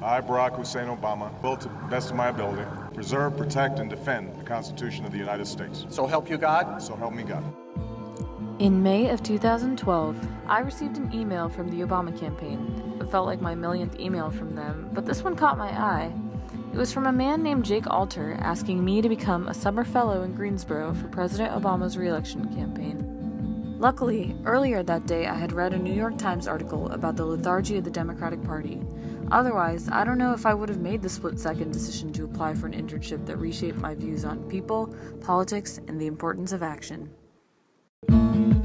I, Barack Hussein Obama, will, to the best of my ability, preserve, protect, and defend the Constitution of the United States. So help you God? So help me God. In May of 2012, I received an email from the Obama campaign. It felt like my millionth email from them, but this one caught my eye. It was from a man named Jake Alter asking me to become a summer fellow in Greensboro for President Obama's re-election campaign. Luckily, earlier that day I had read a New York Times article about the lethargy of the Democratic Party. Otherwise, I don't know if I would have made the split-second decision to apply for an internship that reshaped my views on people, politics, and the importance of action.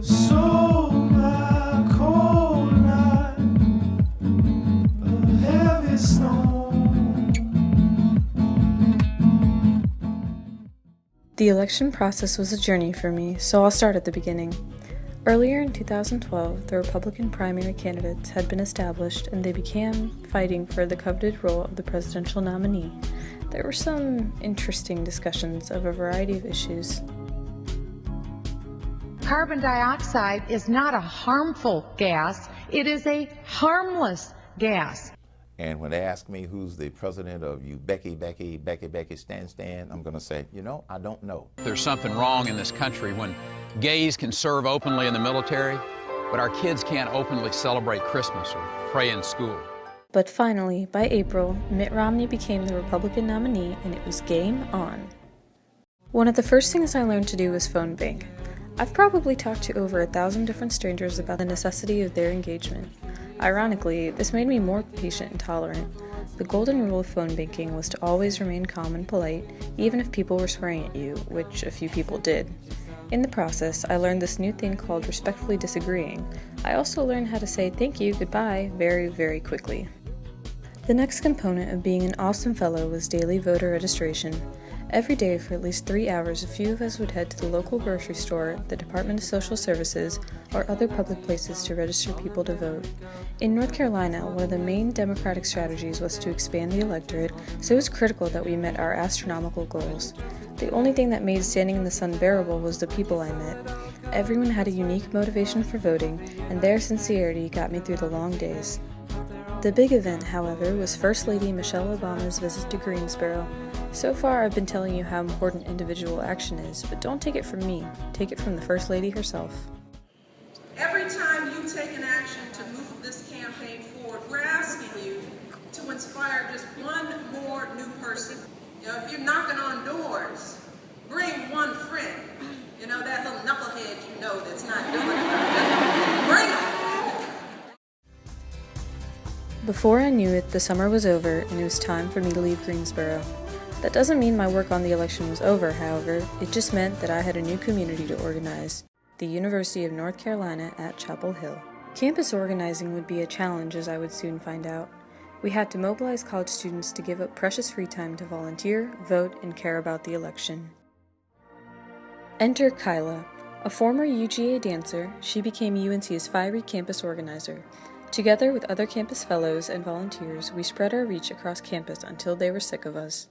So my cold night, a heavy snow. The election process was a journey for me, so I'll start at the beginning. Earlier in 2012, the Republican primary candidates had been established and they began fighting for the coveted role of the presidential nominee. There were some interesting discussions of a variety of issues. Carbon dioxide is not a harmful gas, it is a harmless gas. And when they ask me who's the president of you, Becky, Stan, I'm going to say, I don't know. There's something wrong in this country when gays can serve openly in the military, but our kids can't openly celebrate Christmas or pray in school. But finally, by April, Mitt Romney became the Republican nominee and it was game on. One of the first things I learned to do was phone bank. I've probably talked to over 1,000 different strangers about the necessity of their engagement. Ironically, this made me more patient and tolerant. The golden rule of phone banking was to always remain calm and polite, even if people were swearing at you, which a few people did. In the process, I learned this new thing called respectfully disagreeing. I also learned how to say thank you, goodbye very, very quickly. The next component of being an awesome fellow was daily voter registration. Every day for at least 3 hours, a few of us would head to the local grocery store, the Department of Social Services, or other public places to register people to vote. In North Carolina, one of the main Democratic strategies was to expand the electorate, so it was critical that we met our astronomical goals. The only thing that made standing in the sun bearable was the people I met. Everyone had a unique motivation for voting, and their sincerity got me through the long days. The big event, however, was First Lady Michelle Obama's visit to Greensboro. So far, I've been telling you how important individual action is, but don't take it from me. Take it from the First Lady herself. Every time you take an action to move this campaign forward, we're asking you to inspire just one more new person. If you're knocking on doors, bring one friend. That little knucklehead that's not doing it. Bring him. Before I knew it, the summer was over, and it was time for me to leave Greensboro. That doesn't mean my work on the election was over, however. It just meant that I had a new community to organize, the University of North Carolina at Chapel Hill. Campus organizing would be a challenge, as I would soon find out. We had to mobilize college students to give up precious free time to volunteer, vote, and care about the election. Enter Kyla. A former UGA dancer, she became UNC's fiery campus organizer. Together with other campus fellows and volunteers, we spread our reach across campus until they were sick of us.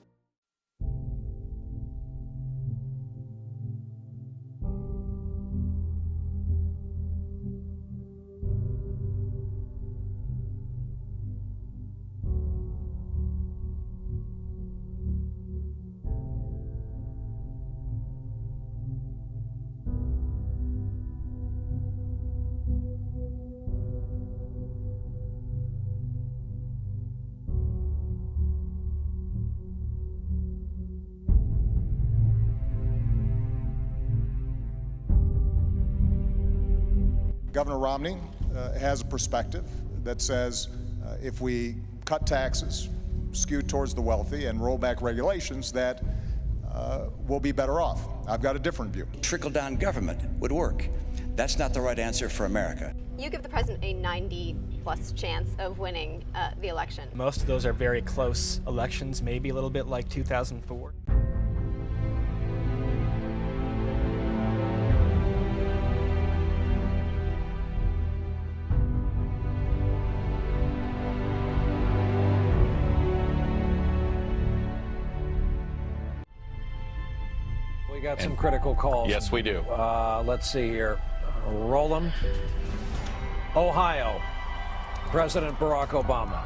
Governor Romney has a perspective that says if we cut taxes, skew towards the wealthy, and roll back regulations, that we'll be better off. I've got a different view. Trickle-down government would work. That's not the right answer for America. You give the president a 90+ chance of winning the election. Most of those are very close elections, maybe a little bit like 2004. We got some critical calls. Yes, we do. Let's see here. Roll them. Ohio, President Barack Obama.